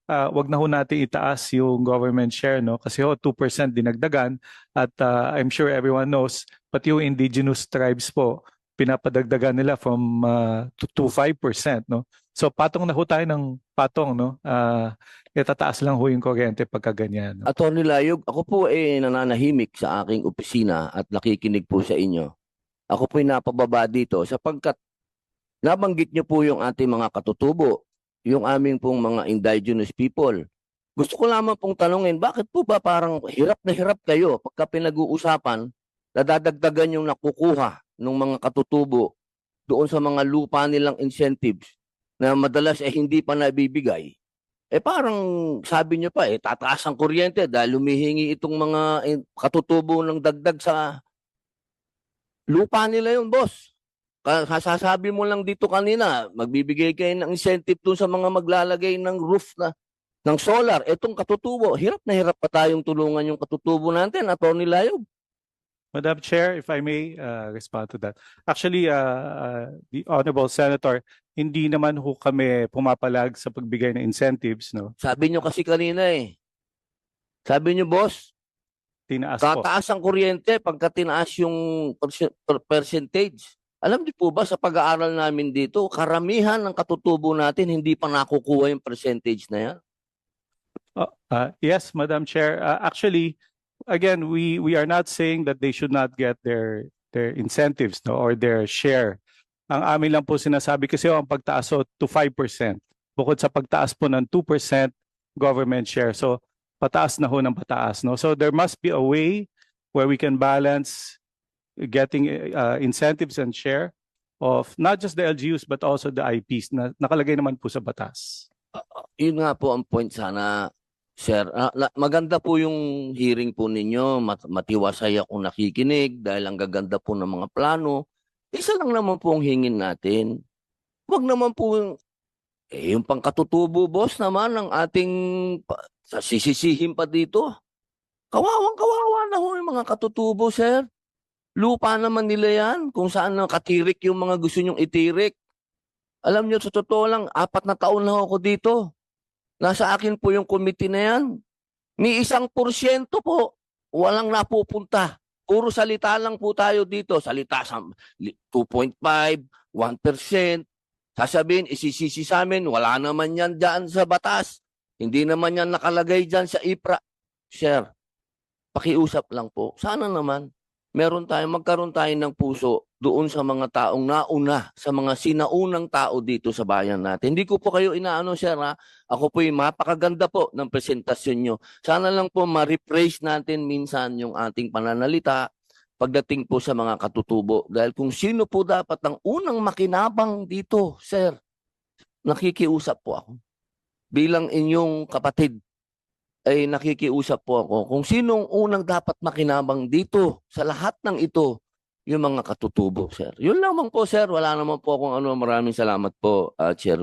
wag na ho natin itaas yung government share, no? Kasi 2% dinagdagan at I'm sure everyone knows, pati yung indigenous tribes po, pinapadagdagan nila from to 5%, no? So patong na ho tayo ng patong, no? Itataas lang ho yung kuryente pagka ganyan, no? Attorney Layog, ako po nananahimik sa aking opisina at nakikinig po sa inyo. Ako po napababa dito sapagkat nabanggit niyo po yung ating mga katutubo, yung aming pong mga indigenous people. Gusto ko lamang pong tanungin, bakit po ba parang hirap na hirap kayo pagka pinag-uusapan, nadadagdagan yung nakukuha ng mga katutubo doon sa mga lupa nilang incentives na madalas hindi pa nabibigay? Parang sabi niyo pa tataas ang kuryente dahil humihingi itong mga katutubo ng dagdag sa lupa nila yun, boss. Sasabi mo lang dito kanina, magbibigay kayo ng incentive dun sa mga maglalagay ng roof ng solar. Etong katutubo, hirap na hirap pa tayong tulungan yung katutubo natin, Atty. Layog. Madam Chair, if I may respond to that. Actually, the Honorable Senator, hindi naman ho kami pumapalag sa pagbigay ng incentives, no? Sabi nyo kasi kanina Sabi nyo, boss, Tinaas po. tataas ang kuryente pagka tinaas yung percentage. Alam niyo po ba sa pag-aaral namin dito, karamihan ng katutubo natin hindi pa nakukuha yung percentage na yan? Yes, Madam Chair. Actually, again, we are not saying that they should not get their incentives, no, or their share. Ang amin lang po sinasabi kasi ang pagtaas to 5%. Bukod sa pagtaas po ng 2% government share. So pataas na ho ng pataas, no? So there must be a way where we can balance getting incentives and share of not just the LGUs but also the IPs na nakalagay naman po sa batas. Yun nga po ang point sana, sir. Maganda po yung hearing po ninyo. Matiwasay akong nakikinig dahil ang gaganda po ng mga plano. Isa lang naman po ang hingin natin. Huwag naman po yung pangkatutubo, boss, naman ng ating sisisihin pa dito. Kawawang-kawawa na ho yung mga katutubo, sir. Lupa naman nila yan kung saan nakatirik yung mga gusto nyong itirik. Alam nyo, sa totoo lang, 4 na taon na ako dito. Nasa akin po yung committee na yan. Ni 1% po, walang napupunta. Puro salita lang po tayo dito. Salita sa 2.5, 1%. Sasabihin, isisisi sa amin, wala naman yan dyan sa batas. Hindi naman yan nakalagay dyan sa IPRA. Sir, pakiusap lang po. Sana naman, magkaroon tayo ng puso doon sa mga taong nauna, sa mga sinaunang tao dito sa bayan natin. Hindi ko po kayo inaano, sir, ha? Ako po yung mapakaganda po ng presentasyon nyo. Sana lang po ma-rephrase natin minsan yung ating pananalita pagdating po sa mga katutubo. Dahil kung sino po dapat ang unang makinabang dito, sir, nakikiusap po ako. Bilang inyong kapatid, ay nakikiusap po ako kung sinong unang dapat makinabang dito sa lahat ng ito, yung mga katutubo, sir. Yun lamang po, sir. Wala naman po akong ano. Maraming salamat po, Chair